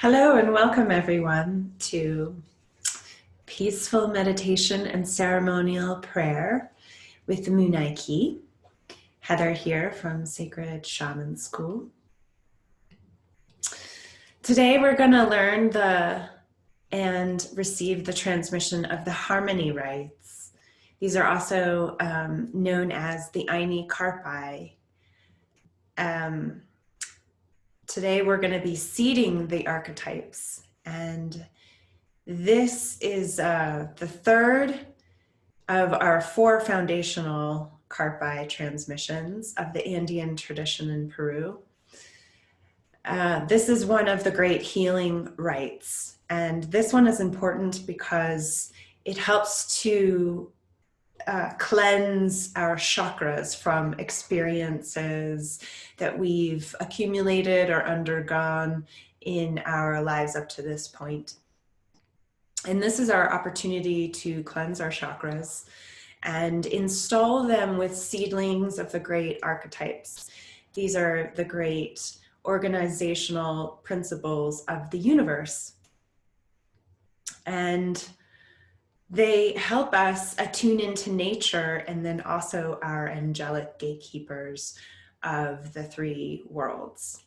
Hello and welcome everyone to Peaceful Meditation and Ceremonial Prayer with the Munay-Ki. Heather here from Sacred Shaman School. Today we're going to learn and receive the transmission of the Harmony Rites. These are also known as the karpay. Today we're going to be seeding the archetypes, and this is the third of our 4 foundational karpay transmissions of the Andean tradition in Peru. This is one of the great healing rites, and this one is important because it helps to cleanse our chakras from experiences that we've accumulated or undergone in our lives up to this point. And this is our opportunity to cleanse our chakras and install them with seedlings of the great archetypes. These are the great organizational principles of the universe. And they help us attune into nature, and then also our angelic gatekeepers of the 3 worlds,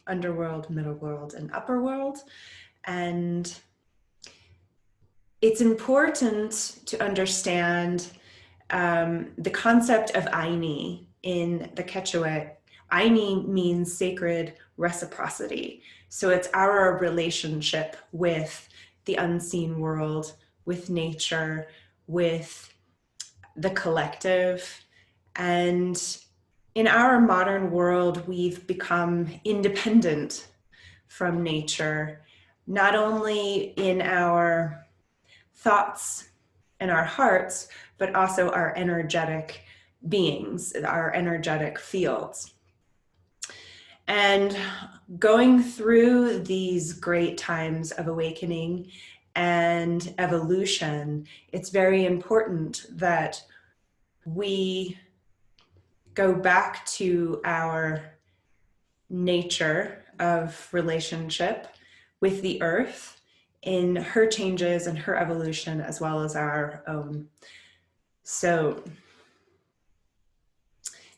underworld, middle world, and upper world. And it's important to understand the concept of Aini in the Quechua. Aini means sacred reciprocity. So it's our relationship with the unseen world, with nature, with the collective. And in our modern world, we've become independent from nature, not only in our thoughts and our hearts, but also our energetic beings, our energetic fields. And going through these great times of awakening and evolution, it's very important that we go back to our nature of relationship with the earth in her changes and her evolution, as well as our own. So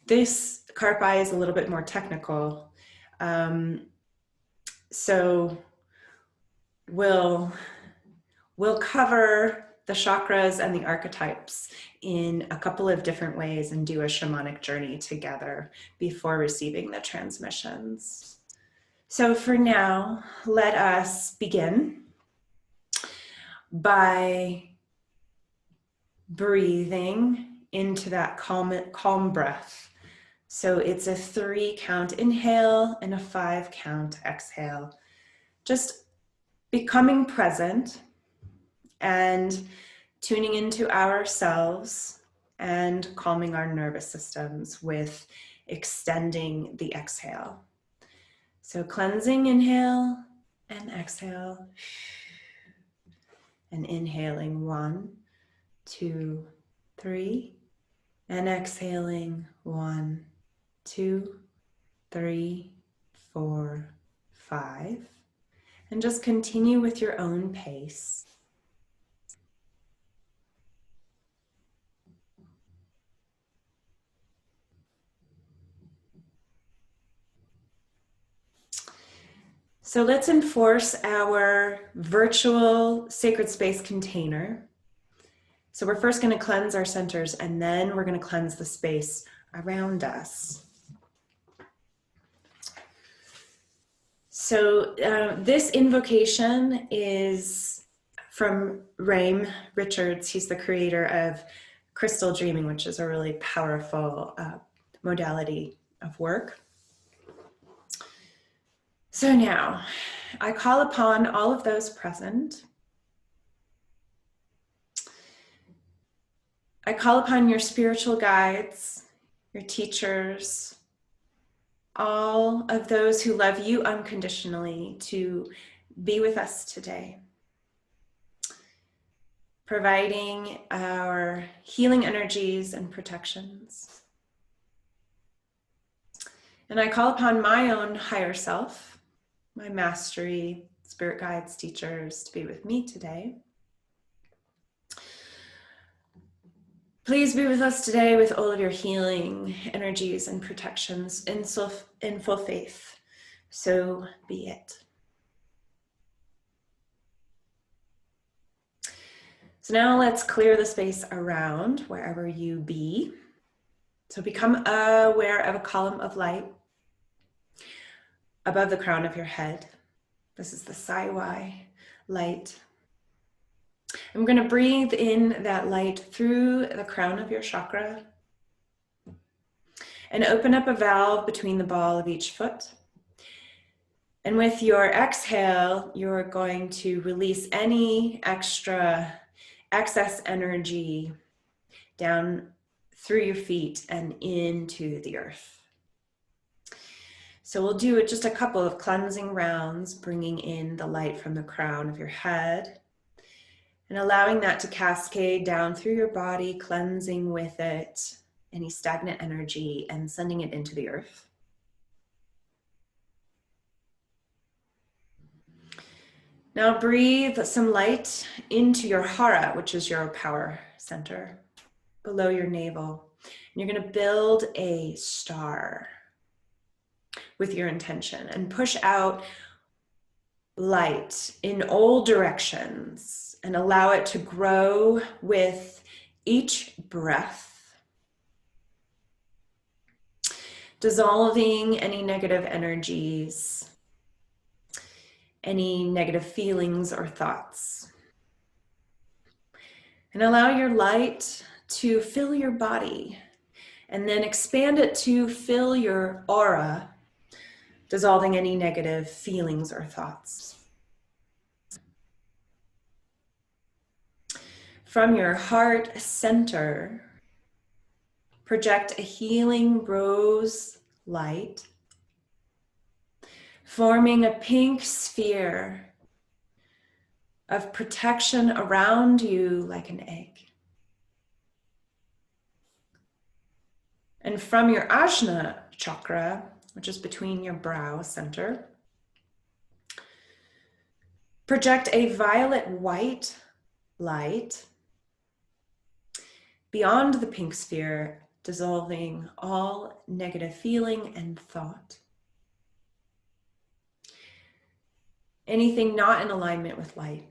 this karpay is a little bit more technical. So we'll cover the chakras and the archetypes in a couple of different ways and do a shamanic journey together before receiving the transmissions. So for now, let us begin by breathing into that calm breath. So it's a 3 count inhale and a 5 count exhale. Just becoming present and tuning into ourselves and calming our nervous systems with extending the exhale. So cleansing, inhale and exhale. And inhaling 1, 2, 3, and exhaling 1, 2, 3, 4, 5. And just continue with your own pace. So let's enforce our virtual sacred space container. So we're first going to cleanse our centers, and then we're going to cleanse the space around us. So this invocation is from Raim Richards. He's the creator of crystal dreaming, which is a really powerful modality of work. So now, I call upon all of those present. I call upon your spiritual guides, your teachers, all of those who love you unconditionally to be with us today, providing our healing energies and protections. And I call upon my own higher self my mastery, spirit guides, teachers to be with me today. Please be with us today with all of your healing energies and protections in full faith. So be it. So now let's clear the space around wherever you be. So become aware of a column of light above the crown of your head. This is the Sai light. I'm going to breathe in that light through the crown of your chakra and open up a valve between the ball of each foot. And with your exhale, you're going to release any excess energy down through your feet and into the earth. So we'll do just a couple of cleansing rounds, bringing in the light from the crown of your head and allowing that to cascade down through your body, cleansing with it any stagnant energy and sending it into the earth. Now breathe some light into your hara, which is your power center, below your navel. And you're going to build a star with your intention and push out light in all directions and allow it to grow with each breath, dissolving any negative energies, any negative feelings or thoughts. And allow your light to fill your body and then expand it to fill your aura, dissolving any negative feelings or thoughts. From your heart center, project a healing rose light, forming a pink sphere of protection around you like an egg. And from your Ajna chakra, which is between your brow center, project a violet-white light beyond the pink sphere, dissolving all negative feeling and thought. Anything not in alignment with light.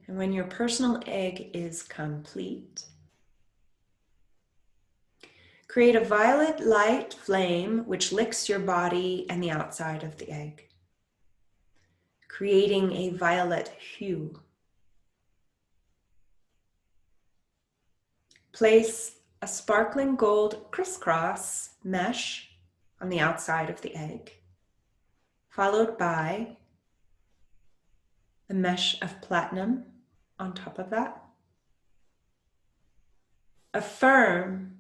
And when your personal egg is complete, create a violet light flame which licks your body and the outside of the egg, creating a violet hue. Place a sparkling gold crisscross mesh on the outside of the egg, followed by a mesh of platinum on top of that. Affirm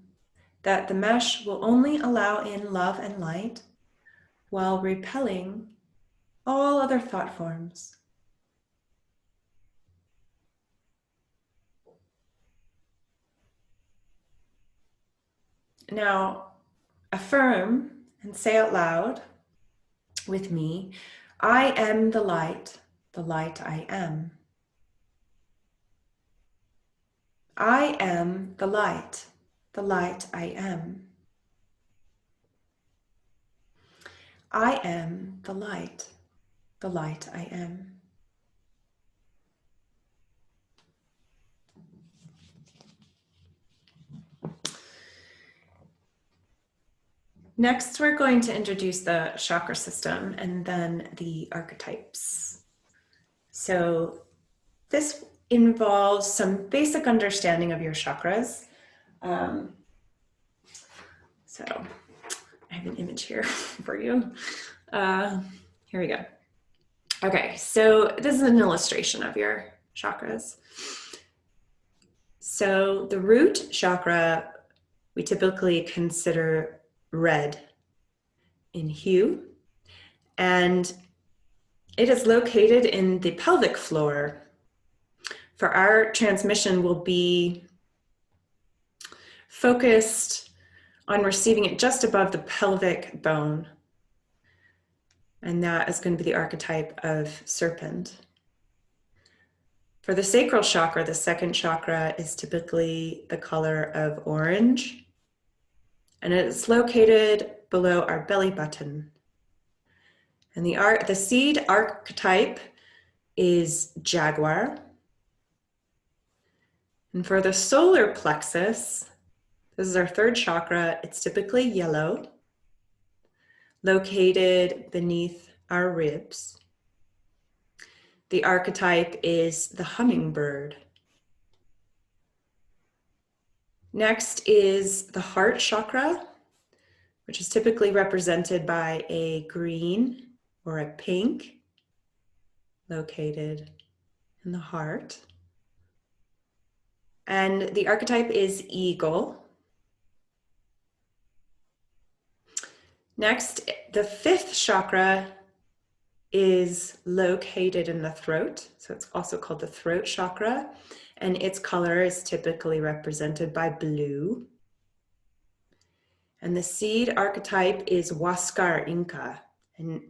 that the mesh will only allow in love and light while repelling all other thought forms. Now, affirm and say out loud with me, I am the light I am. I am the light I am. I am the light I am. Next, we're going to introduce the chakra system and then the archetypes. So this involves some basic understanding of your chakras. So I have an image here for you. Here we go. Okay, so this is an illustration of your chakras. So the root chakra, we typically consider red in hue, and it is located in the pelvic floor. For our transmission will be focused on receiving it just above the pelvic bone. And that is going to be the archetype of Serpent. For the sacral chakra, the second chakra is typically the color of orange. And it's located below our belly button. And the seed archetype is Jaguar. And for the solar plexus, this is our third chakra. It's typically yellow, located beneath our ribs. The archetype is the hummingbird. Next is the heart chakra, which is typically represented by a green or a pink, located in the heart. And the archetype is eagle. Next, the fifth chakra is located in the throat. So it's also called the throat chakra. And its color is typically represented by blue. And the seed archetype is Huascar Inca. And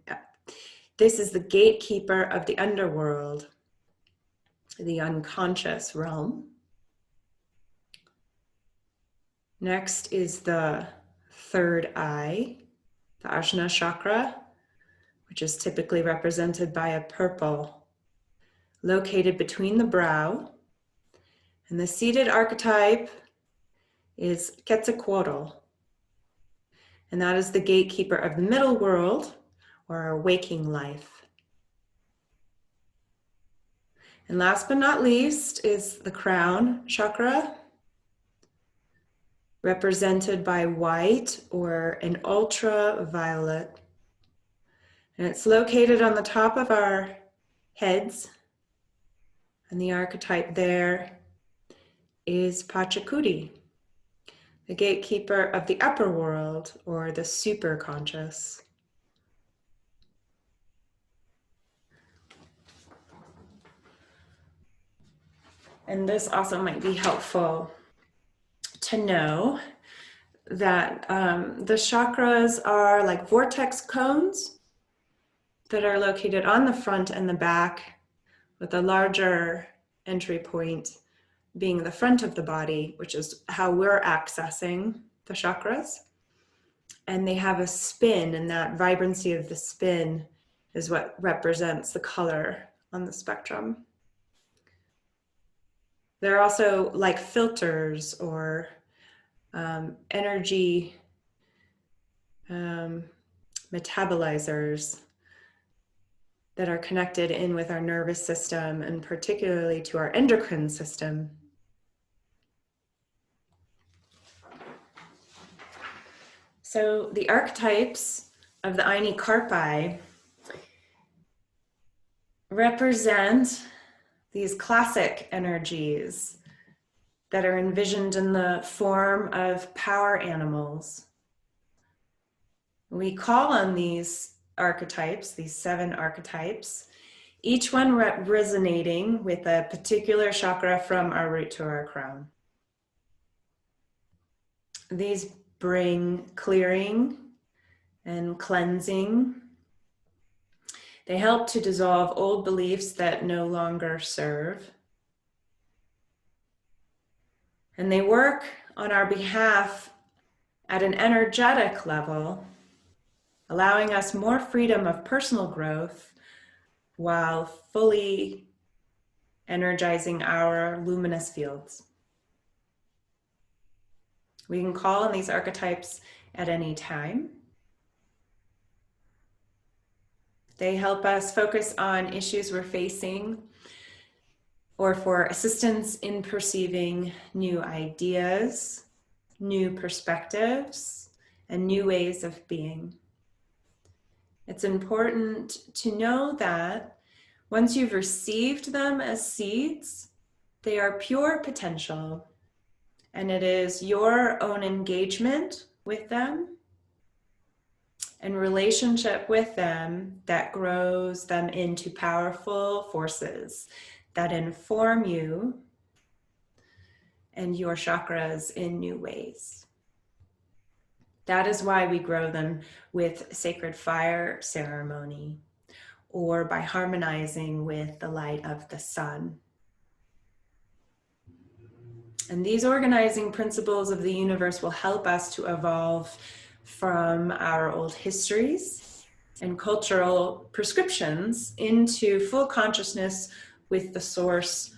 this is the gatekeeper of the underworld, the unconscious realm. Next is the third eye, the Ajna chakra, which is typically represented by a purple, located between the brow. And the seated archetype is Quetzalcoatl. And that is the gatekeeper of the middle world, or our waking life. And last but not least is the crown chakra, represented by white or an ultraviolet. And it's located on the top of our heads. And the archetype there is Pachacuti, the gatekeeper of the upper world or the superconscious. And this also might be helpful to know that the chakras are like vortex cones that are located on the front and the back, with a larger entry point being the front of the body, which is how we're accessing the chakras. And they have a spin, and that vibrancy of the spin is what represents the color on the spectrum. They're also like filters or energy metabolizers that are connected in with our nervous system, and particularly to our endocrine system. So the archetypes of the Aini Karpay represent these classic energies that are envisioned in the form of power animals. We call on these archetypes, these 7 archetypes, each one resonating with a particular chakra from our root to our crown. These bring clearing and cleansing. They help to dissolve old beliefs that no longer serve. And they work on our behalf at an energetic level, allowing us more freedom of personal growth while fully energizing our luminous fields. We can call on these archetypes at any time. They help us focus on issues we're facing, or for assistance in perceiving new ideas, new perspectives, and new ways of being. It's important to know that once you've received them as seeds, they are pure potential, and it is your own engagement with them and relationship with them that grows them into powerful forces that inform you and your chakras in new ways. That is why we grow them with sacred fire ceremony, or by harmonizing with the light of the sun. And these organizing principles of the universe will help us to evolve from our old histories and cultural prescriptions into full consciousness with the source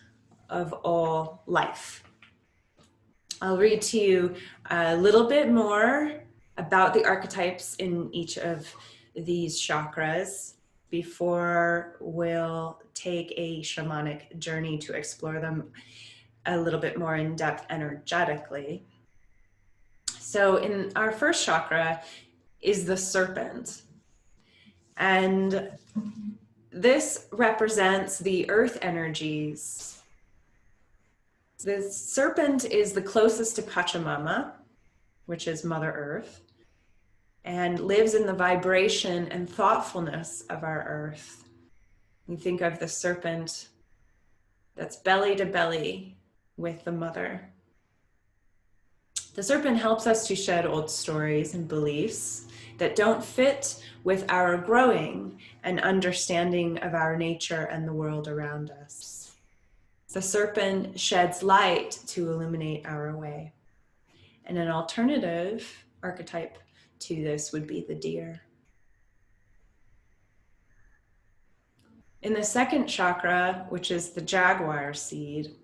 of all life. I'll read to you a little bit more about the archetypes in each of these chakras before we'll take a shamanic journey to explore them a little bit more in depth energetically. So in our first chakra is the serpent. And this represents the earth energies. The serpent is the closest to Pachamama, which is Mother Earth, and lives in the vibration and thoughtfulness of our earth. We think of the serpent that's belly to belly with the mother. The serpent helps us to shed old stories and beliefs that don't fit with our growing and understanding of our nature and the world around us. The serpent sheds light to illuminate our way. And an alternative archetype to this would be the deer. In the second chakra, which is the Jaguar seed,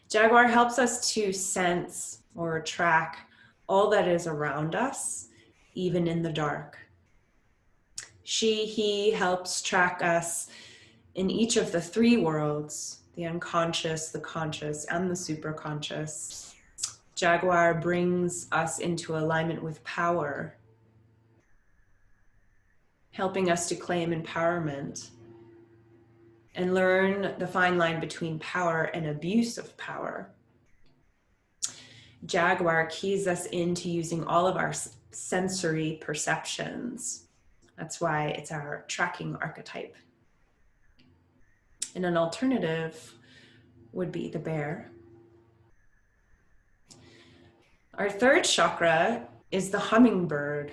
Jaguar helps us to sense or track all that is around us, even in the dark. He helps track us in each of the three worlds, the unconscious, the conscious, and the superconscious. Jaguar brings us into alignment with power, helping us to claim empowerment and learn the fine line between power and abuse of power. Jaguar keys us into using all of our sensory perceptions. That's why it's our tracking archetype. And an alternative would be the bear. Our third chakra is the hummingbird.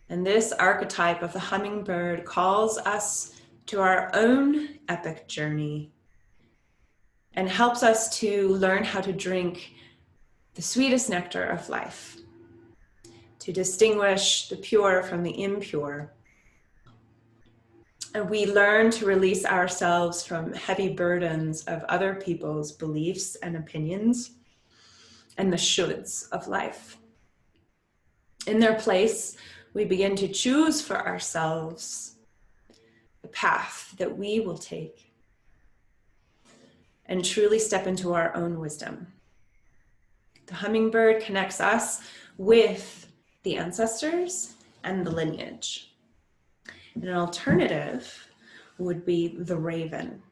And this archetype of the hummingbird calls us to our own epic journey and helps us to learn how to drink the sweetest nectar of life, to distinguish the pure from the impure. And we learn to release ourselves from heavy burdens of other people's beliefs and opinions and the shoulds of life. In their place, we begin to choose for ourselves the path that we will take and truly step into our own wisdom. The hummingbird connects us with the ancestors and the lineage. And an alternative would be the raven.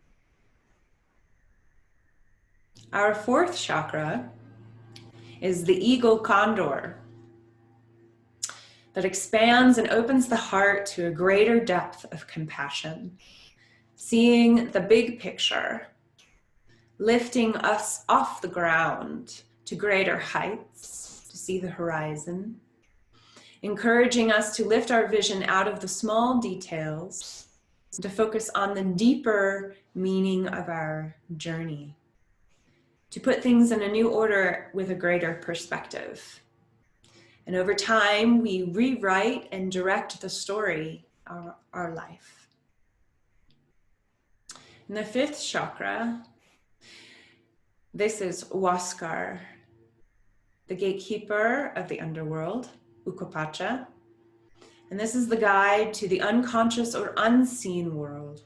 Our fourth chakra is the eagle condor that expands and opens the heart to a greater depth of compassion, seeing the big picture, lifting us off the ground to greater heights, to see the horizon, encouraging us to lift our vision out of the small details, to focus on the deeper meaning of our journey, to put things in a new order with a greater perspective. And over time, we rewrite and direct the story of our life. In the fifth chakra, this is Huascar, the gatekeeper of the underworld, Ukapacha. And this is the guide to the unconscious or unseen world.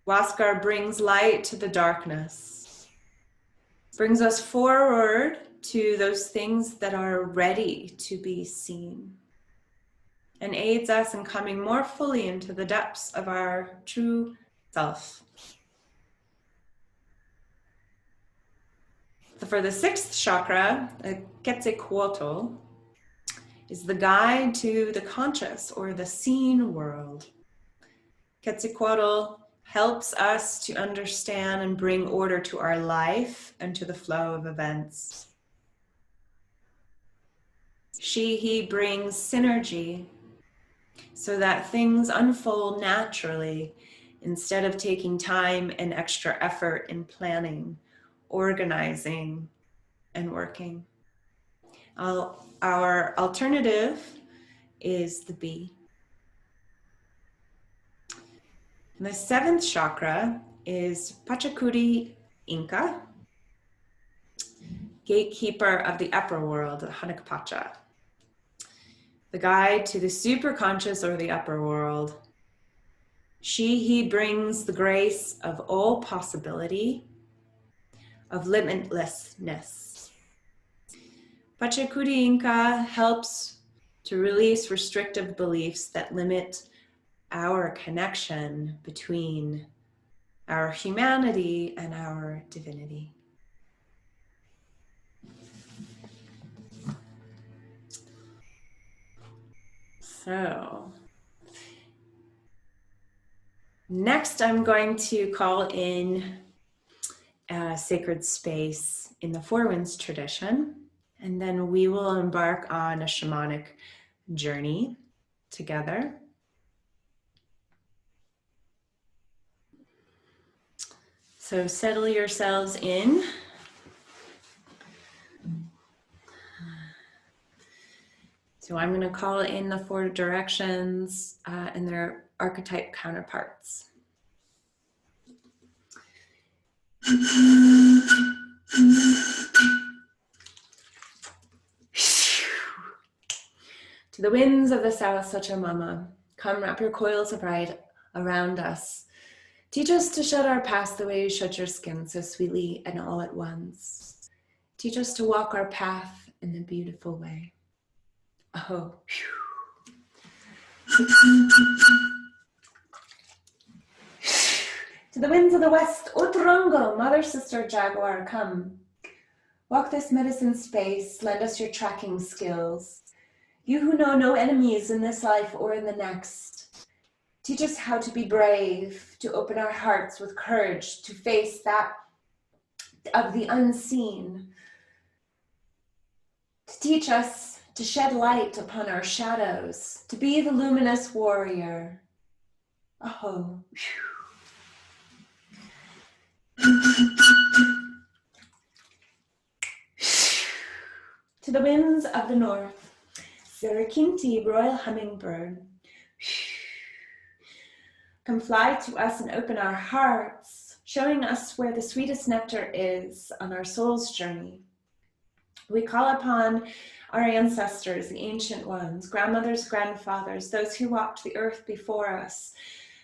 Huascar brings light to the darkness, brings us forward to those things that are ready to be seen, and aids us in coming more fully into the depths of our true self. For the sixth chakra, Quetzalcoatl is the guide to the conscious or the seen world. Quetzalcoatl helps us to understand and bring order to our life and to the flow of events. She, he brings synergy so that things unfold naturally instead of taking time and extra effort in planning, organizing, and working. Our alternative is the bee. And the seventh chakra is Pachakuri Inca, gatekeeper of the upper world, the Hanakpacha, the guide to the superconscious or the upper world. She, he brings the grace of all possibility, of limitlessness. Pachakuri Inca helps to release restrictive beliefs that limit our connection between our humanity and our divinity. So, next I'm going to call in a sacred space in the Four Winds tradition, and then we will embark on a shamanic journey together. So settle yourselves in. So I'm going to call in the four directions and their archetype counterparts. To the winds of the south, such a mama, come wrap your coils of light around us. Teach us to shut our past the way you shut your skin so sweetly and all at once. Teach us to walk our path in a beautiful way. Oh. To the winds of the west, Otorongo, mother, sister, Jaguar, come. Walk this medicine space, lend us your tracking skills. You who know no enemies in this life or in the next. Teach us how to be brave, to open our hearts with courage, to face that of the unseen. To teach us to shed light upon our shadows, to be the luminous warrior. Oh. To the winds of the north, Sarakinti, royal hummingbird. Come fly to us and open our hearts, showing us where the sweetest nectar is on our soul's journey. We call upon our ancestors, the ancient ones, grandmothers, grandfathers, those who walked the earth before us,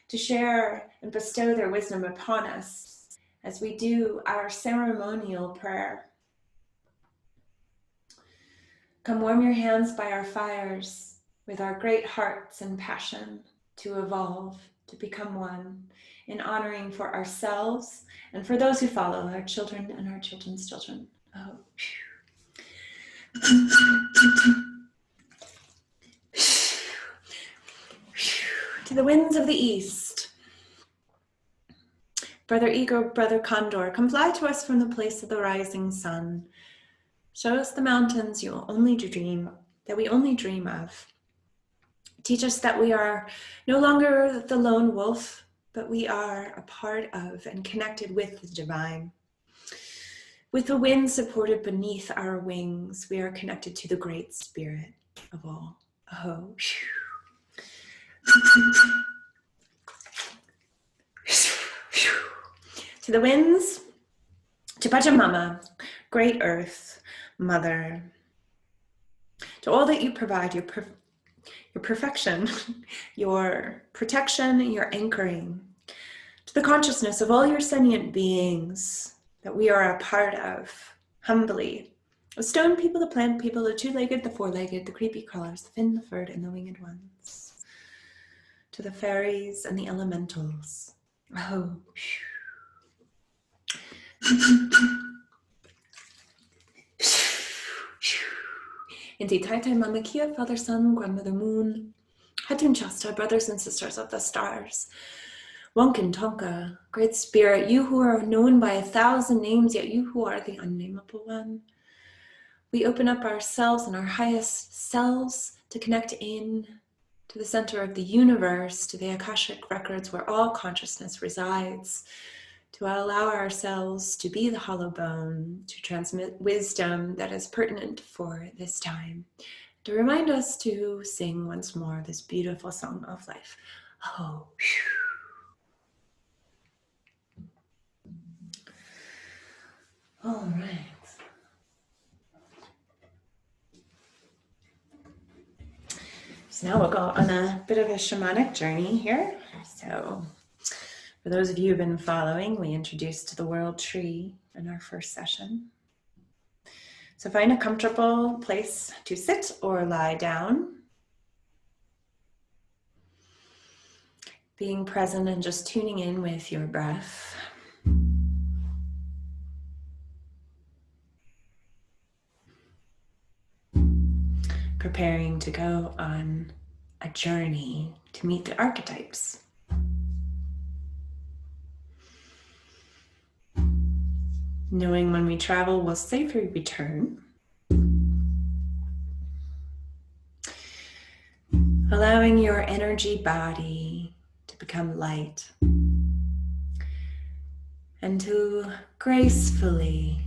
to share and bestow their wisdom upon us as we do our ceremonial prayer. Come warm your hands by our fires with our great hearts and passion to evolve, to become one, in honoring for ourselves and for those who follow, our children and our children's children. Oh. To the winds of the east, Brother Eagle, Brother Condor, come fly to us from the place of the rising sun. Show us the mountains that we only dream of. Teach us that we are no longer the lone wolf, but we are a part of and connected with the divine. With the wind supported beneath our wings, we are connected to the great spirit of all. Oh. To the winds, to Pachamama, great earth, mother, to all that you provide, your perfection, your protection, your anchoring, to the consciousness of all your sentient beings that we are a part of, humbly, the stone people, the plant people, the two-legged, the four-legged, the creepy crawlers, the fin, the furred, and the winged ones, to the fairies and the elementals. Oh. Inti Taitai Mama Kia, Father Sun, Grandmother Moon, Hatun Shasta, brothers and sisters of the stars, Wonkin Tonka, Great Spirit, you who are known by 1,000 names, yet you who are the unnameable one. we open up ourselves and our highest selves to connect in to the center of the universe, to the Akashic records where all consciousness resides, to allow ourselves to be the hollow bone, to transmit wisdom that is pertinent for this time, to remind us to sing once more this beautiful song of life. Oh, all right. So now we'll go on a bit of a shamanic journey here. So for those of you who've been following, we introduced the world tree in our first session. So find a comfortable place to sit or lie down. Being present and just tuning in with your breath. Preparing to go on a journey to meet the archetypes. Knowing when we travel, we'll safely return. Allowing your energy body to become light and to gracefully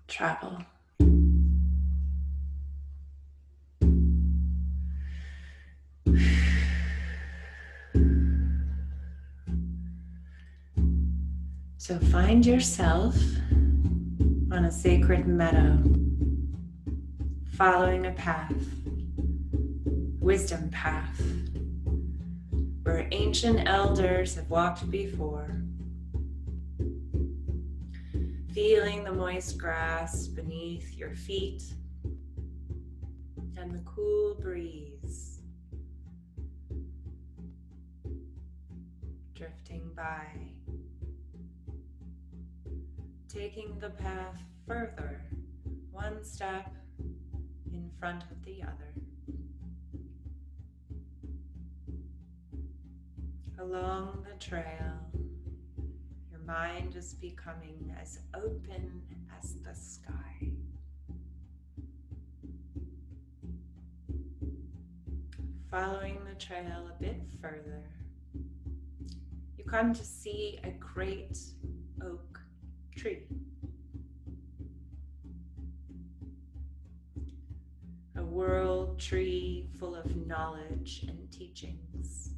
travel. So find yourself on a sacred meadow, following a path, wisdom path, where ancient elders have walked before. Feeling the moist grass beneath your feet and the cool breeze drifting by. Taking the path further, one step in front of the other. Along the trail, your mind is becoming as open as the sky. Following the trail a bit further, you come to see a great oak tree. A world tree full of knowledge and teachings.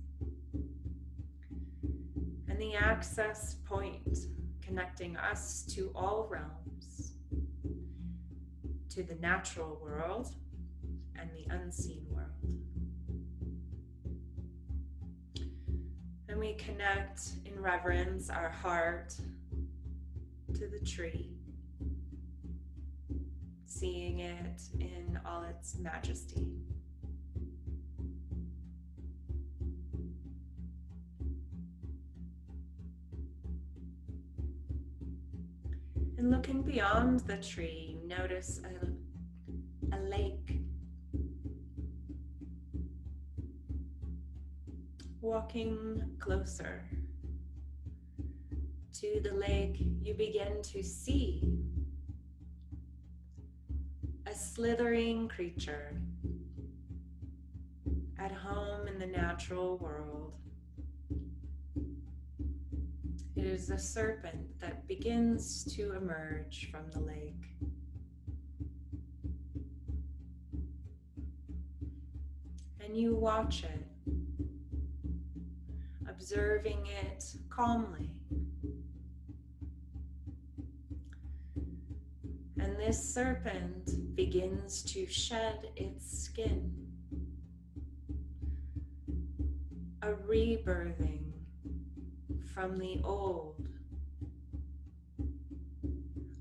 And the access point connecting us to all realms, to the natural world and the unseen world. And we connect in reverence our heart to the tree, seeing it in all its majesty. And looking beyond the tree, you notice a lake. Walking closer to the lake, you begin to see a slithering creature at home in the natural world. It is a serpent that begins to emerge from the lake. And you watch it, observing it calmly. And this serpent begins to shed its skin, a rebirthing from the old.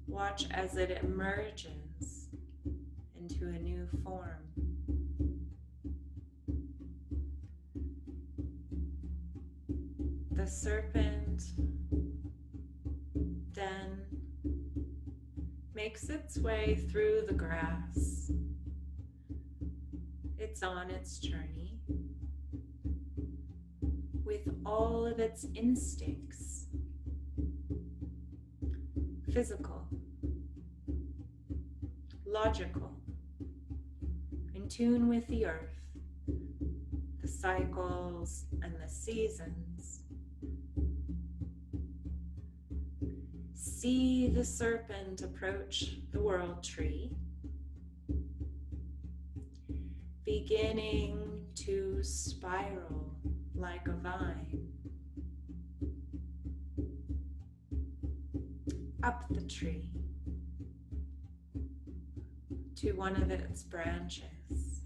Watch as it emerges into a new form. The serpent then makes its way through the grass. It's on its journey with all of its instincts, physical, logical, in tune with the earth, the cycles and the seasons. See the serpent approach the world tree, beginning to spiral like a vine up the tree to one of its branches.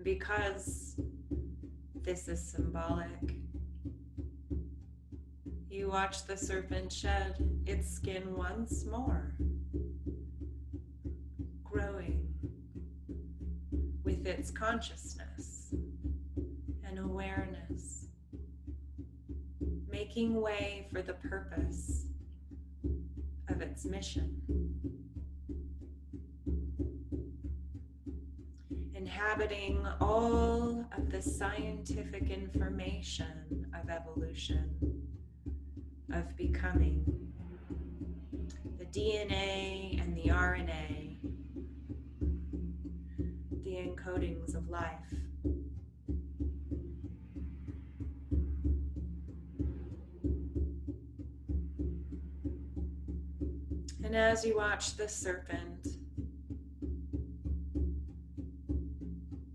Because this is symbolic, you watch the serpent shed its skin once more, growing with its consciousness and awareness, making way for the purpose of its mission, inhabiting all of the scientific information of evolution, of becoming, the DNA and the RNA, the encodings of life. And as you watch the serpent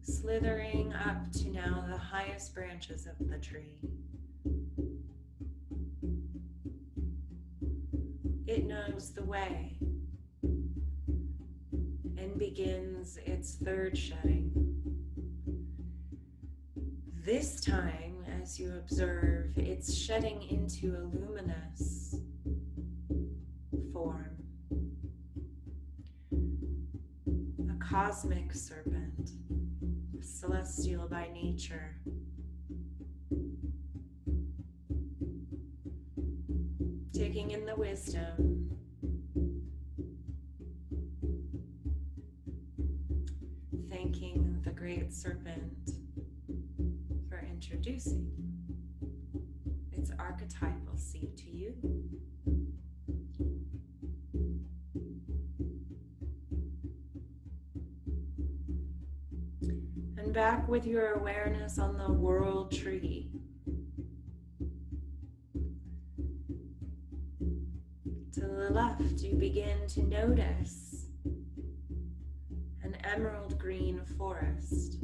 slithering up to now the highest branches of the tree, it knows the way and begins its third shedding. This time, as you observe, it's shedding into a luminous form, a cosmic serpent, celestial by nature. Taking in the wisdom, thanking the great serpent for introducing its archetypal seed to you. And back with your awareness on the world tree. To the left, you begin to notice an emerald green forest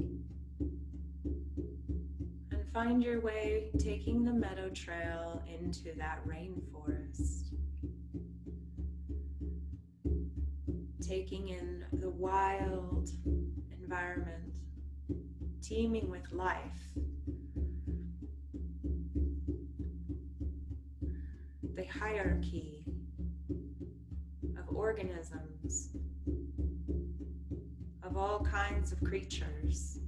and find your way taking the meadow trail into that rainforest, taking in the wild environment teeming with life, the hierarchy of organisms, of all kinds of creatures.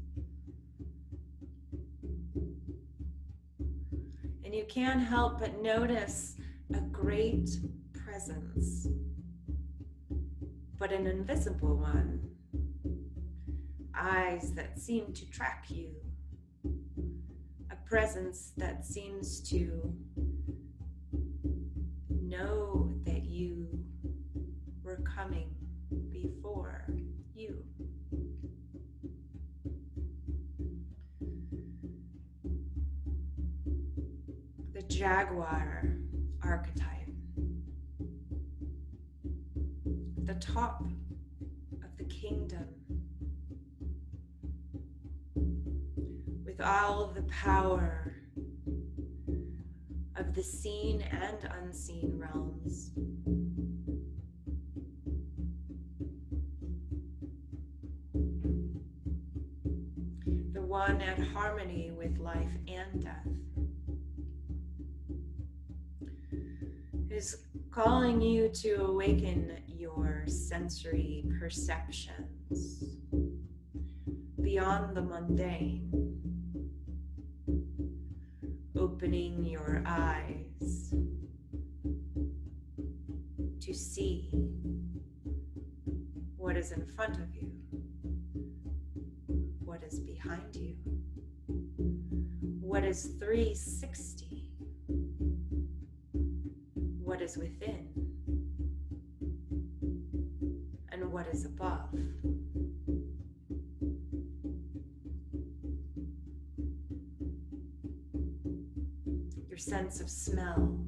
And you can't help but notice a great presence, but an invisible one. Eyes that seem to track you, a presence that seems to know that you were coming before you. The Jaguar archetype, the top of the kingdom, with all of the power of the seen and unseen realms. The one at harmony with life and death, is calling you to awaken your sensory perceptions beyond the mundane, opening your eyes to see what is in front of you, what is behind you, what is 360, what is within, and what is above. Your sense of smell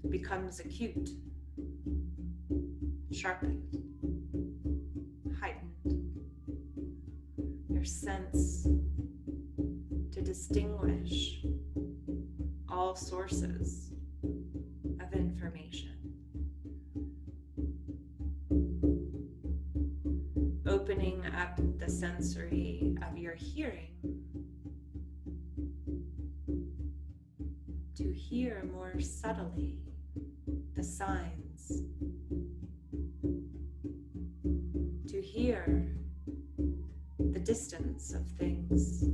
becomes acute, sharpened, heightened. Your sense to distinguish all sources of information. Opening up the sensory of your hearing to hear more subtly the signs, to hear the distance of things,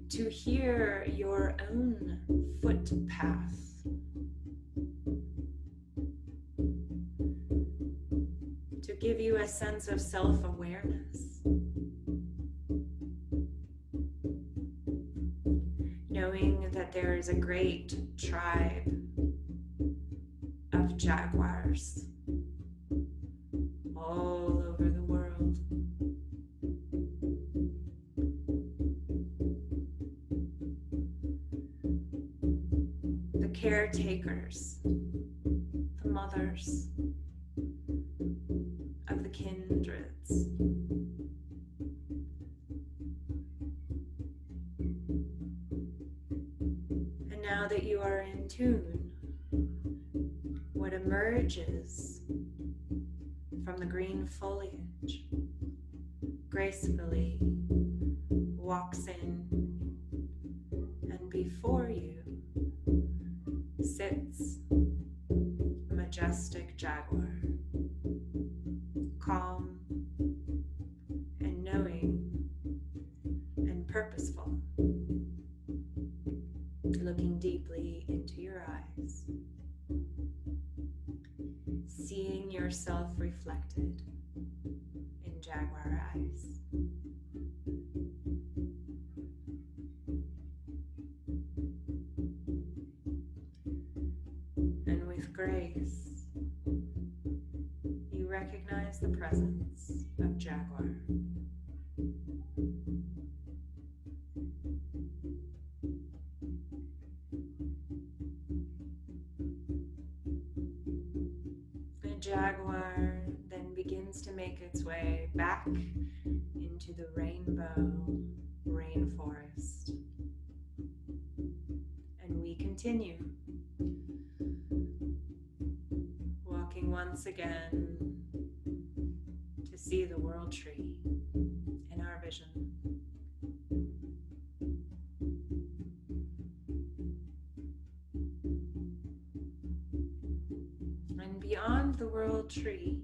to hear your own footpath, to give you a sense of self-awareness, knowing that there is a great tribe of jaguars all over the world. The caretakers, the mothers of the kindreds. And now that you are in tune, what emerges from the green foliage gracefully walks in, and before you sits a majestic jaguar, calm and knowing and purposeful, looking deeply into your eyes, seeing yourself reflected in jaguar eyes. And with grace, you recognize the presence of Jaguar. The Jaguar then begins to make its way back into the rainbow rainforest. And we continue, walking once again to see the world tree in our vision. And beyond the world tree,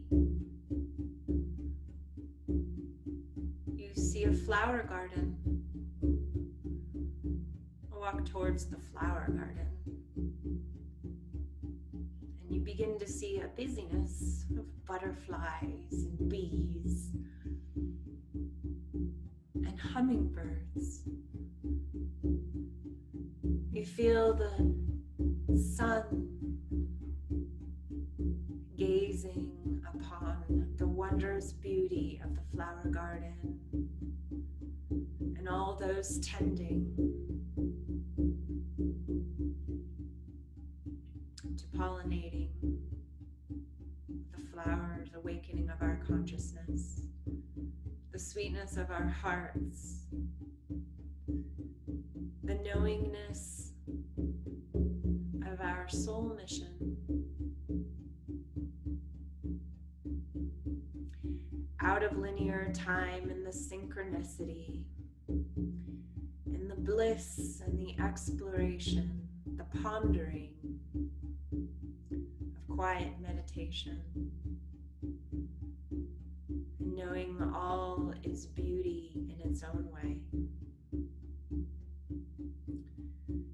you see a flower garden. Walk towards the flower garden, and you begin to see a busyness of butterflies and bees and hummingbirds. You feel the sun gazing upon the wondrous beauty of the flower garden and all those tending to pollinating the flowers, awakening of our consciousness, the sweetness of our hearts, the knowingness of our soul mission. Out of linear time and the synchronicity, in the bliss and the exploration, the pondering of quiet meditation, and knowing all is beauty in its own way.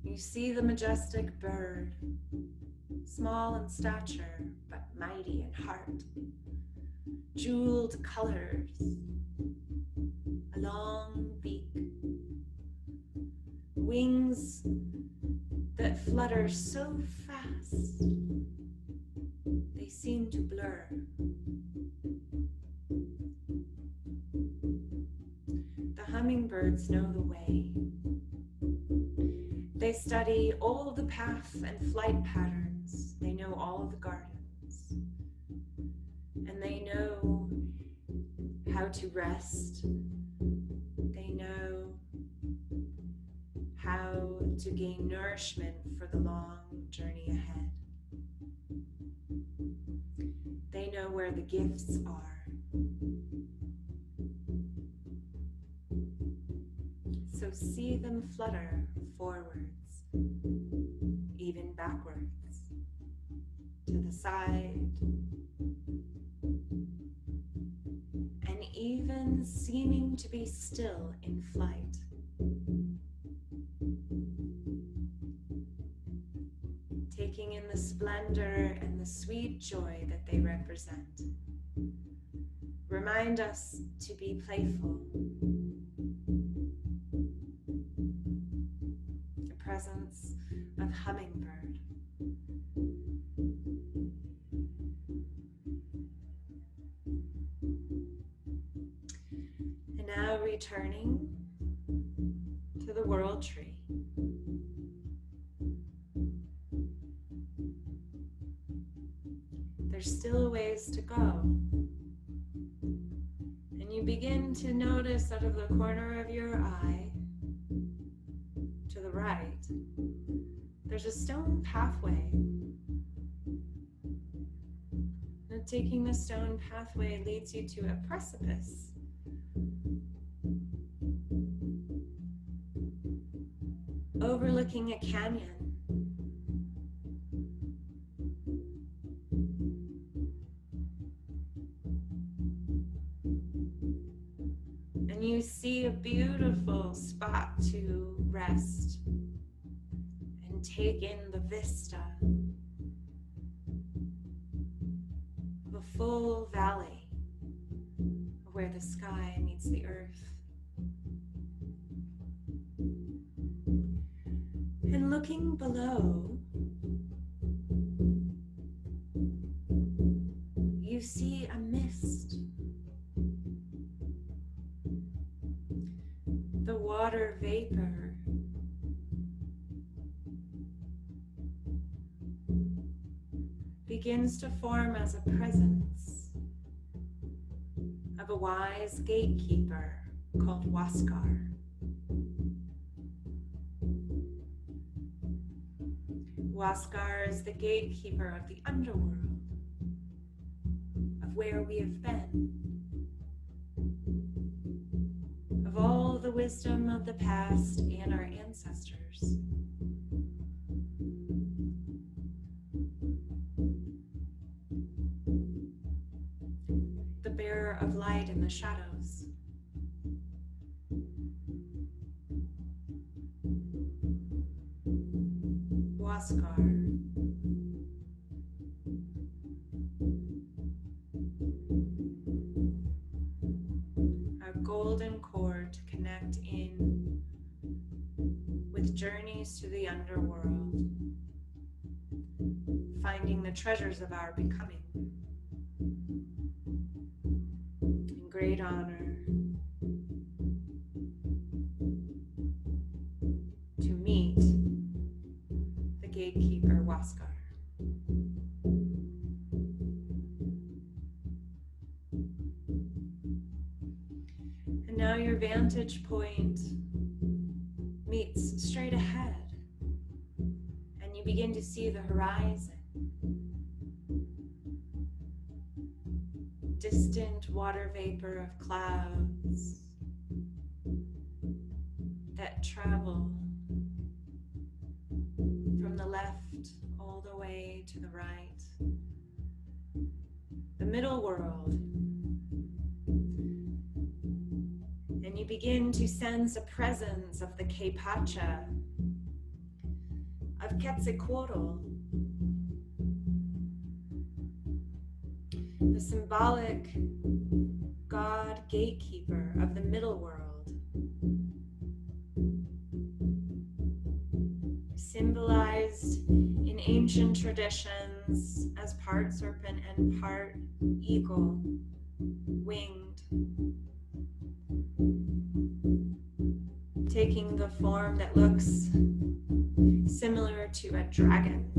You see the majestic bird, small in stature, but mighty in heart. Jeweled colors, a long beak, wings that flutter so fast, they seem to blur. The hummingbirds know the way. They study all the path and flight patterns. They know all the gardens. And they know how to rest. They know how to gain nourishment for the long journey ahead. They know where the gifts are. So see them flutter forwards, even backwards, to the side, and even seeming to be still in flight. Taking in the splendor and the sweet joy that they represent. Remind us to be playful. The presence of hummingbird. And now returning to the world tree. There's still a ways to go. And you begin to notice out of the corner of your eye, to the right, there's a stone pathway. And taking the stone pathway leads you to a precipice. Overlooking a canyon. And you see a beautiful spot to rest and take in the vista of a full valley where the sky meets the earth. And looking below, you see a mist. The water vapor begins to form as a presence of a wise gatekeeper called Jaguar. Jaguar is the gatekeeper of the underworld, of where we have been, of all the wisdom of the past and our ancestors. The bearer of light in the shadows. Jaguar. Our golden cord to connect in with journeys to the underworld, finding the treasures of our becoming. In great honor to meet the gatekeeper Jaguar. And now your vantage point meets straight ahead, and you begin to see the horizon. Distant water vapor of clouds that travel from the left all the way to the right. The middle world. And you begin to sense a presence of the Kepacha, of Quetzalcoatl, the symbolic god gatekeeper of the middle world. symbolized in ancient traditions as part serpent and part eagle, winged, taking the form that looks similar to a dragon.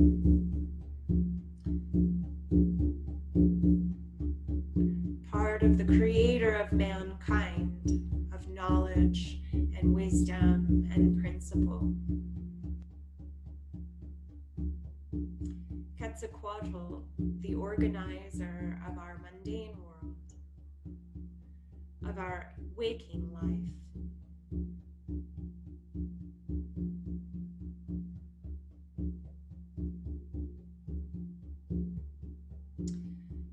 Part of the creator of mankind, of knowledge and wisdom and principle. Quetzalcoatl, the organizer of our mundane world, of our waking life.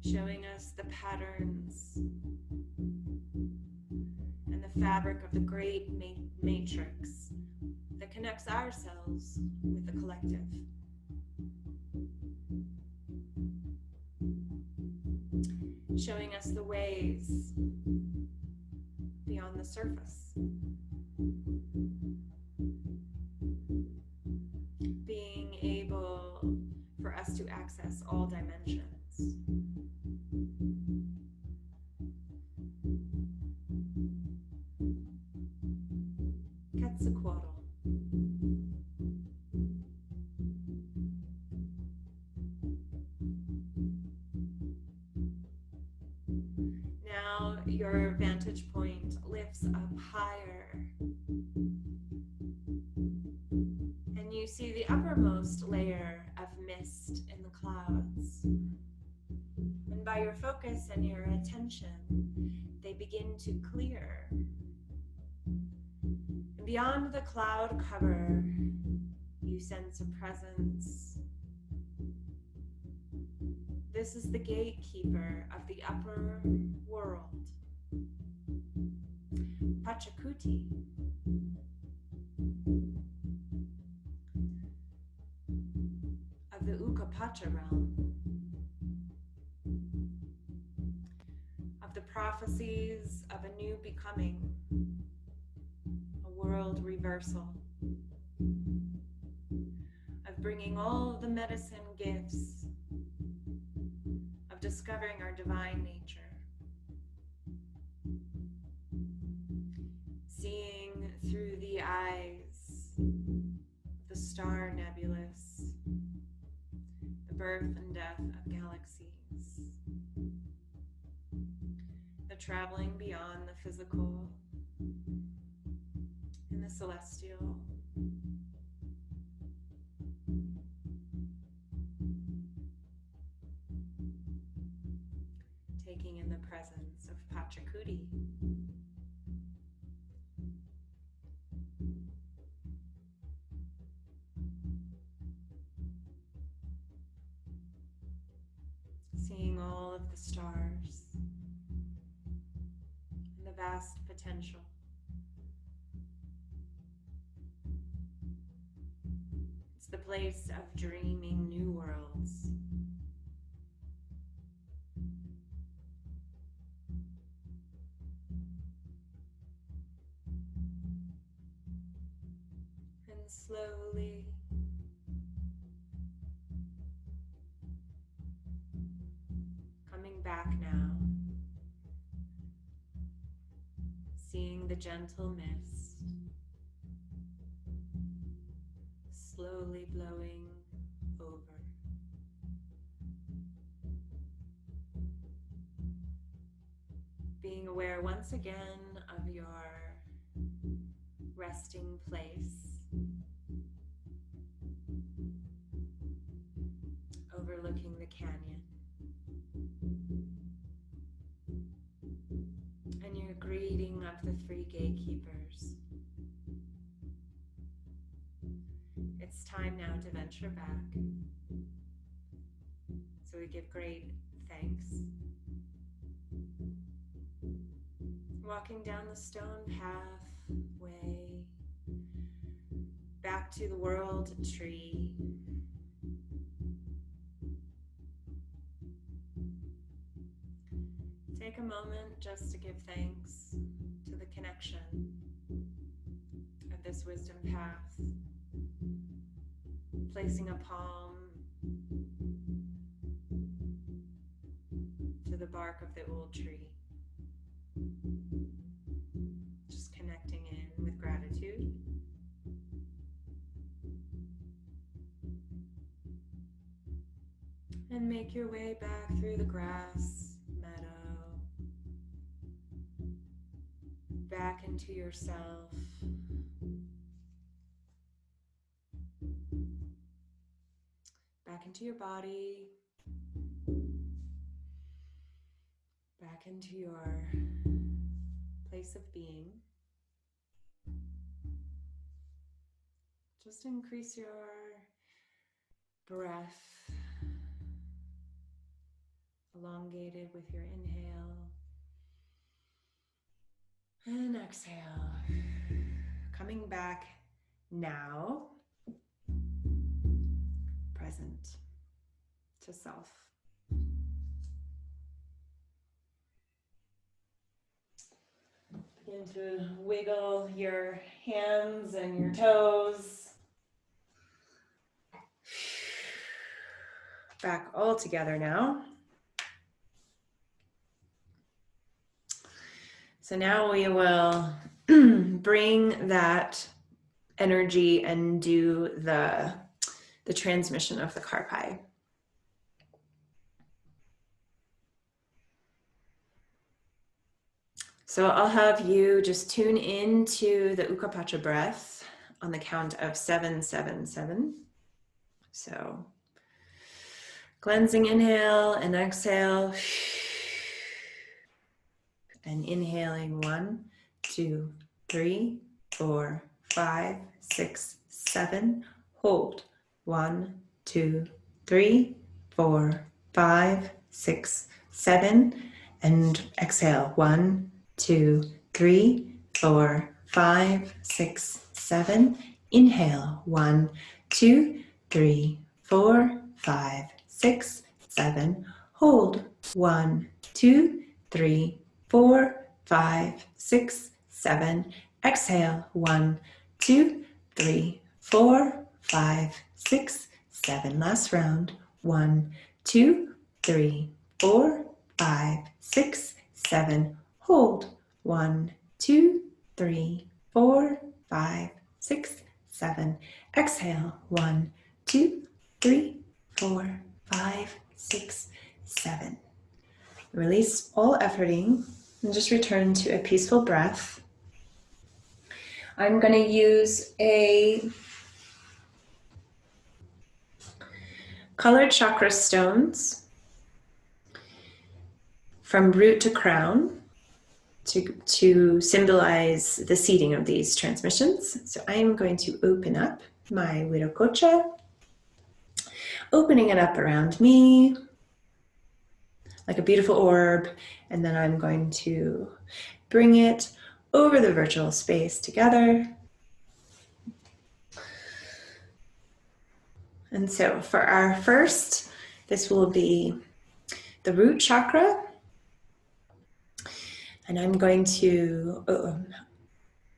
Showing us the patterns and the fabric of the great matrix that connects ourselves with the collective. Showing us the ways beyond the surface. Being able for us to access all dimensions. Quetzalcoatl. Now your vantage point lifts up higher, and you see the uppermost layer of mist in the clouds. And by your focus and your attention, they begin to clear. And beyond the cloud cover, you sense a presence. This is the gatekeeper of the upper world, Pachacuti. Of the Ukapacha realm, of the prophecies of a new becoming, a world reversal, of bringing all the medicine gifts, of discovering our divine nature, seeing through the eyes of the star nebulous, the birth and death of galaxies, the traveling beyond the physical and the celestial. Taking in the presence of Pachacuti. Seeing all of the stars and the vast potential. It's the place of dreaming new worlds. And slowly coming back now, seeing the gentle mist slowly blowing over. Being aware once again of your resting place, overlooking the canyon. And your greeting of the three gatekeepers. It's time now to venture back. So we give great thanks. Walking down the stone pathway, back to the world tree. Take a moment just to give thanks to the connection of this wisdom path Placing a palm to the bark of the old tree. Just connecting in with gratitude. And make your way back through the grass, meadow, back into yourself. Back into your body. Back into your place of being. Just increase your breath. Elongated with your inhale and exhale. Coming back now, present to self. Begin to wiggle your hands and your toes. Back all together now. So now we will bring that energy and do the transmission of the karpay. So I'll have you just tune into the Ukapacha breath on the count of 7, 7, 7. So cleansing inhale and exhale. And inhaling 1, 2, 3, 4, 5, 6, 7. Hold 1, 2, 3, 4, 5, 6, 7. And exhale 1, 2, 3, 4, 5, 6, 7. Inhale 1, 2, 3, 4, 5, 6, 7. Hold 1, 2, 3, 4, 5, 6, 7. Exhale 1, 2, 3, 4, 5, 6, 7. Last round. 1, 2, 3, 4, 5, 6, 7. Hold 1, 2, 3, 4, 5, 6, 7. Exhale 1, 2, 3, 4, 5, 6, 7. Release all efforting and just return to a peaceful breath. I'm going to use a colored chakra stones from root to crown to symbolize the seeding of these transmissions. So I'm going to open up my Wirokocha, opening it up around me like a beautiful orb, and then I'm going to bring it over the virtual space together. And so for our first, this will be the root chakra. And I'm going to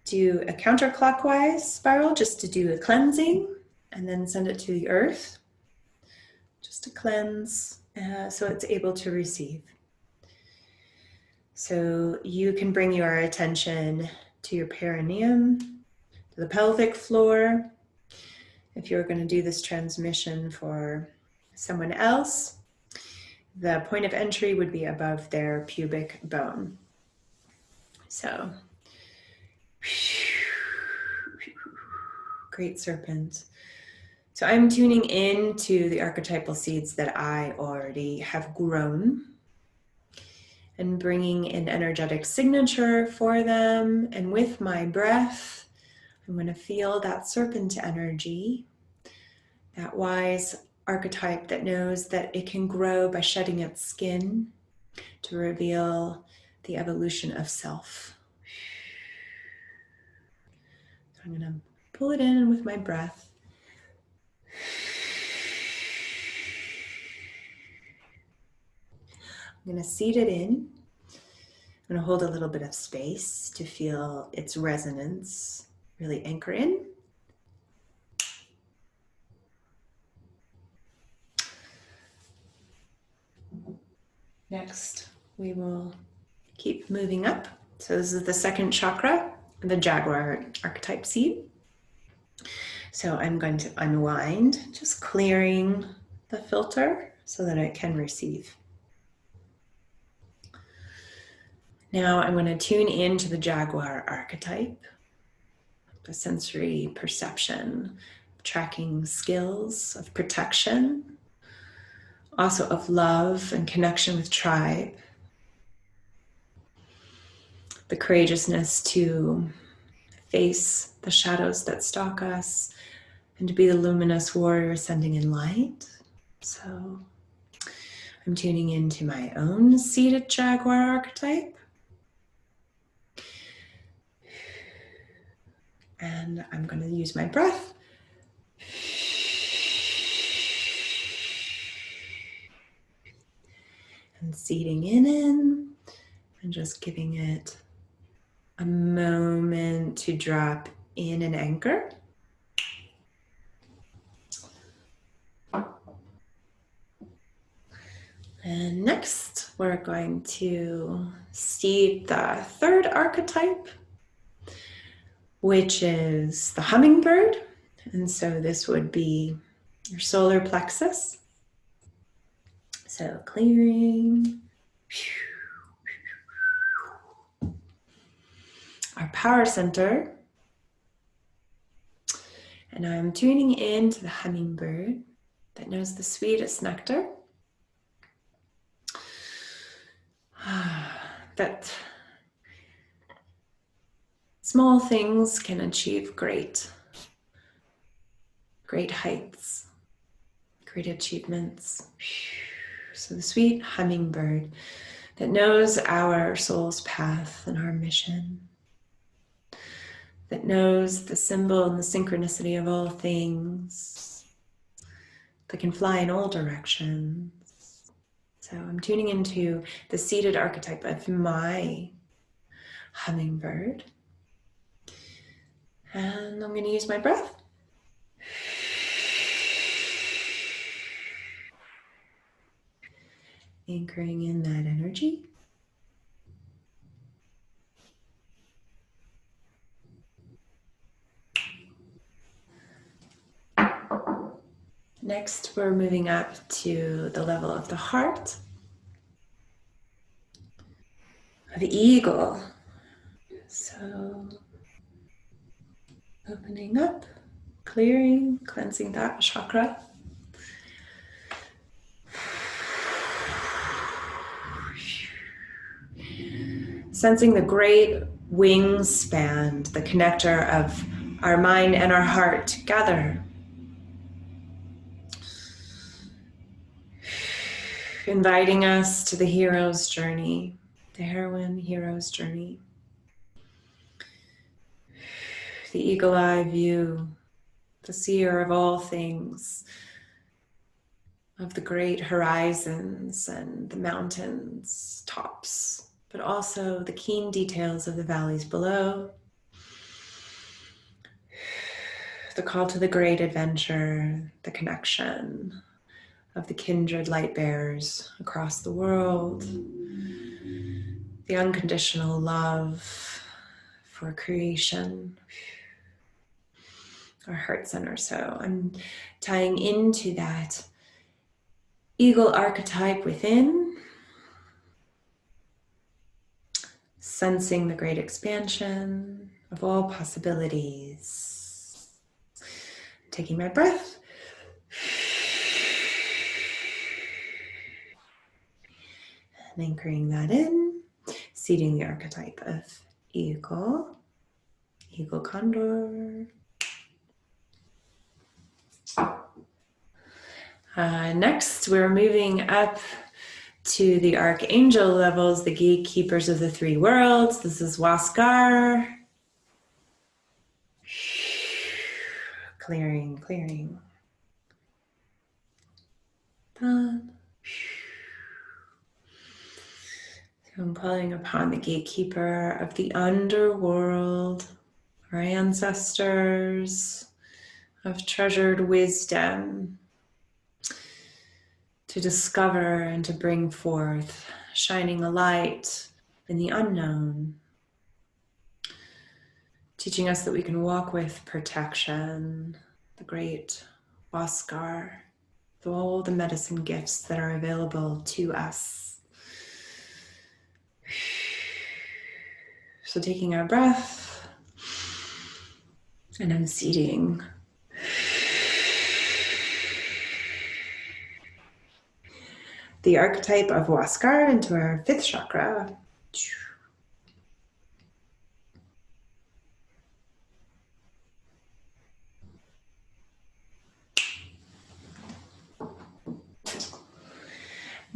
do a counterclockwise spiral just to do a cleansing and then send it to the earth just to cleanse so it's able to receive. So you can bring your attention to your perineum, to the pelvic floor. If you're going to do this transmission for someone else, the point of entry would be above their pubic bone. So, great Serpent. So I'm tuning into the archetypal seeds that I already have grown and bringing an energetic signature for them. And with my breath, I'm going to feel that serpent energy, that wise archetype that knows that it can grow by shedding its skin to reveal the evolution of self. So I'm going to pull it in with my breath. I'm going to seed it in. I'm going to hold a little bit of space to feel its resonance really anchor in. Next, we will keep moving up. So this is the second chakra, the Jaguar archetype seed. So I'm going to unwind, just clearing the filter so that it can receive. Now I'm going to tune into the Jaguar archetype, the sensory perception, tracking skills of protection, also of love and connection with tribe, the courageousness to face the shadows that stalk us and to be the luminous warrior ascending in light. So I'm tuning into my own seated Jaguar archetype. And I'm going to use my breath. And seating in and just giving it a moment to drop in and anchor. And next, we're going to seed the third archetype, which is the hummingbird. And so this would be your solar plexus. So clearing. Our power center. And I'm tuning into the hummingbird that knows the sweetest nectar. That small things can achieve great heights, great achievements. So the sweet hummingbird that knows our soul's path and our mission, that knows the symbol and the synchronicity of all things, that can fly in all directions. So I'm tuning into the seated archetype of my hummingbird. And I'm going to use my breath. Anchoring in that energy. Next, we're moving up to the level of the heart, of the eagle. So opening up, clearing, cleansing that chakra. Sensing the great wingspan, the connector of our mind and our heart together. Inviting us to the hero's journey, the heroine hero's journey. The eagle eye view, the seer of all things, of the great horizons and the mountains tops, but also the keen details of the valleys below. The call to the great adventure, the connection of the kindred light bearers across the world, the unconditional love for creation, our heart center. So I'm tying into that eagle archetype within, sensing the great expansion of all possibilities. Taking my breath. And anchoring that in, seeding the archetype of eagle, eagle condor. Next, we're moving up to the archangel levels, the gatekeepers of the three worlds. This is Waskar. Clearing, clearing. Done. So I'm calling upon the gatekeeper of the underworld, our ancestors of treasured wisdom, to discover and to bring forth shining a light in the unknown, teaching us that we can walk with protection, the great Huascar, all the medicine gifts that are available to us. So taking our breath and unseating. The archetype of Huascar into our 5th chakra.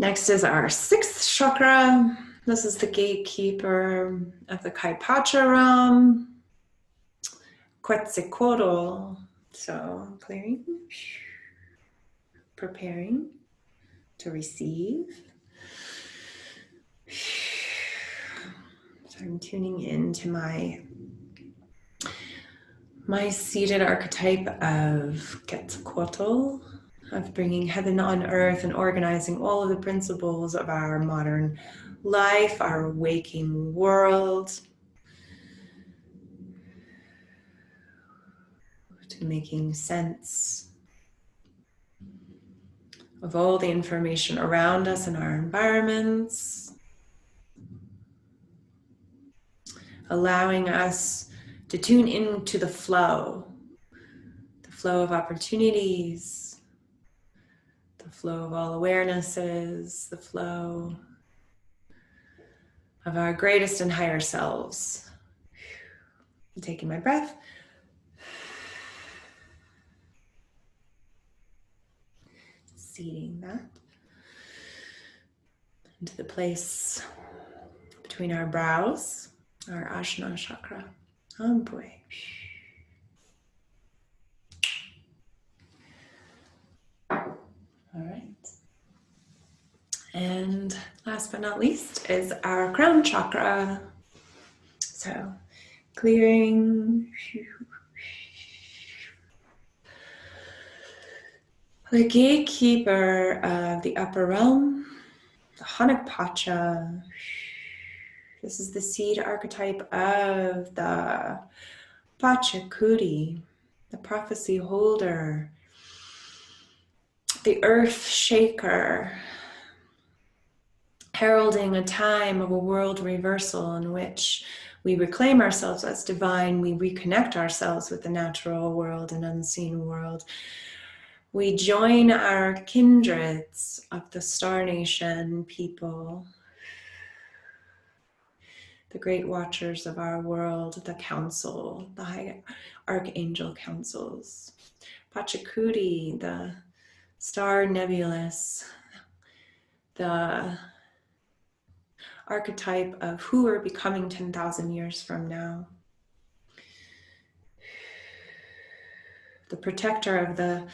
Next is our 6th chakra. This is the gatekeeper of the Kaipacha realm, Quetzalcoatl. So clearing, preparing to receive. So I'm tuning into my seated archetype of Quetzalcoatl, of bringing heaven on earth and organizing all of the principles of our modern life, our waking world, to making sense of all the information around us in our environments, allowing us to tune into the flow of opportunities, the flow of all awarenesses, the flow of our greatest and higher selves. I'm taking my breath. Seating that into the place between our brows, our Ajna chakra. Oh boy. All right. And last but not least is our crown chakra. So clearing. The gatekeeper of the upper realm, the Hanakpacha. This is the seed archetype of the Pachakuri, the prophecy holder, the earth shaker, heralding a time of a world reversal in which we reclaim ourselves as divine, we reconnect ourselves with the natural world and unseen world. We join our kindreds of the Star Nation people, the great watchers of our world, the council, the high archangel councils, Pachakuri, the star nebulous, the archetype of who we're becoming 10,000 years from now, the protector of the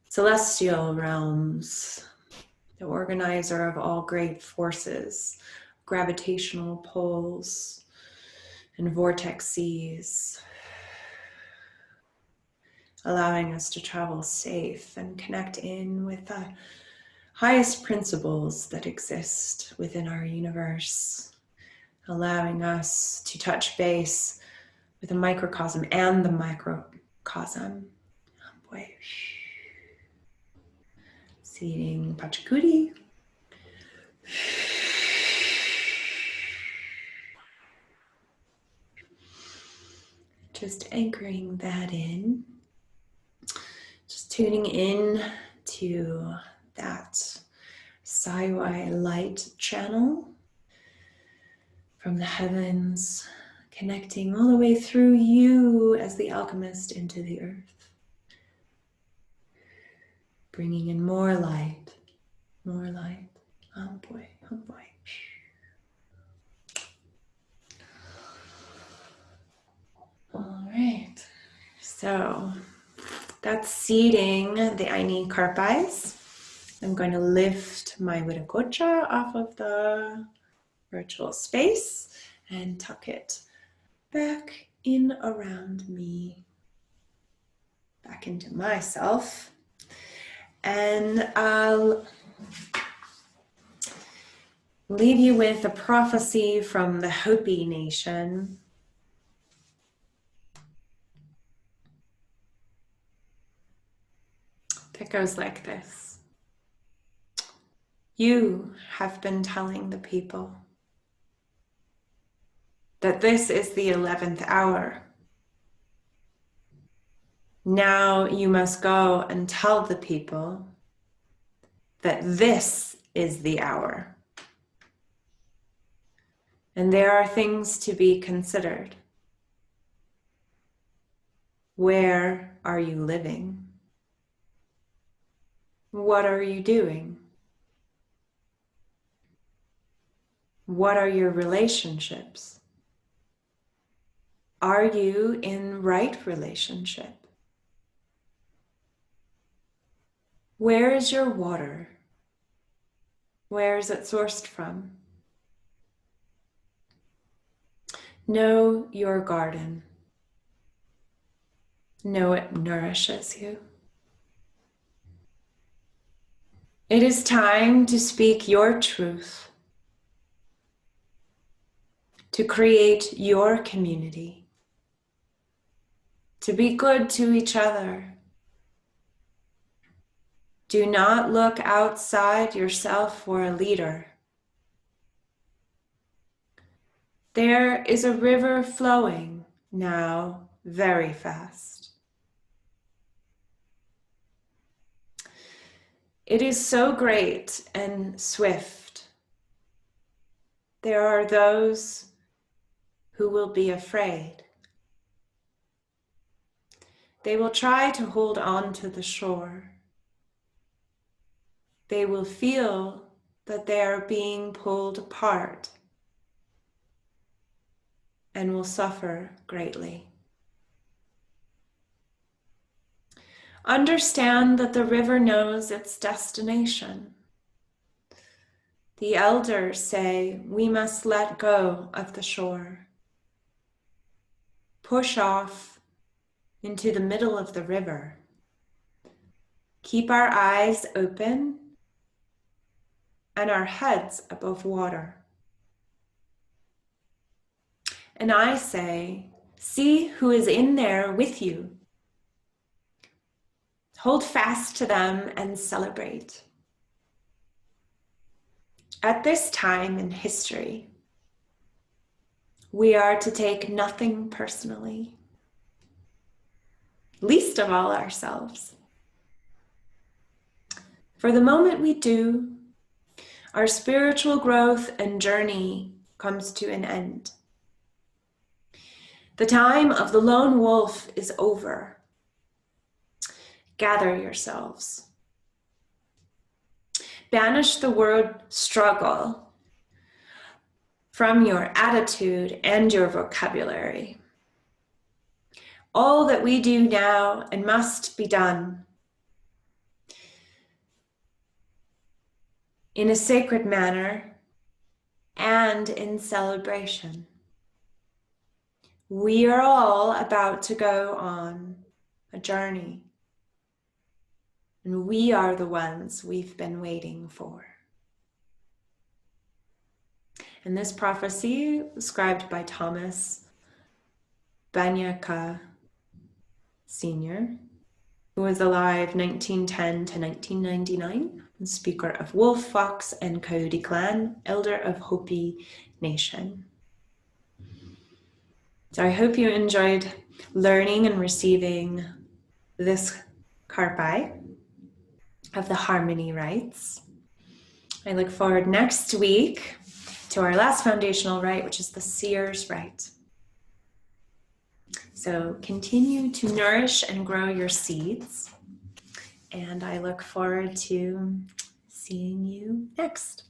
celestial realms, the organizer of all great forces, gravitational poles and vortices, allowing us to travel safe and connect in with the highest principles that exist within our universe, allowing us to touch base with the microcosm and the macrocosm. Oh boy. Seating Pachakuri. Just anchoring that in. Just tuning in to that Saiwai light channel from the heavens, connecting all the way through you as the alchemist into the earth. Bringing in more light, more light. Oh boy, oh boy. All right, so that's seeding the Aini karpays. I'm going to lift my Viracocha off of the virtual space and tuck it back in around me, back into myself. And I'll leave you with a prophecy from the Hopi nation. That goes like this. You have been telling the people that this is the 11th hour. Now you must go and tell the people that this is the hour. And there are things to be considered. Where are you living? What are you doing? What are your relationships? Are you in right relationship? Where is your water? Where is it sourced from? Know your garden. Know it nourishes you. It is time to speak your truth, to create your community, to be good to each other. Do not look outside yourself for a leader. There is a river flowing now very fast. It is so great and swift. There are those who will be afraid. They will try to hold on to the shore. They will feel that they are being pulled apart and will suffer greatly. Understand that the river knows its destination. The elders say we must let go of the shore, push off into the middle of the river, keep our eyes open and our heads above water. And I say, see who is in there with you. Hold fast to them and celebrate. At this time in history, we are to take nothing personally, least of all ourselves. For the moment we do, our spiritual growth and journey comes to an end. The time of the lone wolf is over. Gather yourselves. Banish the word struggle from your attitude and your vocabulary. All that we do now and must be done in a sacred manner and in celebration. We are all about to go on a journey, and we are the ones we've been waiting for. And this prophecy was scribed by Thomas Banyaka Sr., who was alive 1910 to 1999, speaker of Wolf, Fox, and Coyote Clan, elder of Hopi Nation. So I hope you enjoyed learning and receiving this karpay of the Harmony Rites. I look forward next week to our last foundational rite, which is the Seer's Rite. So continue to nourish and grow your seeds, and I look forward to seeing you next.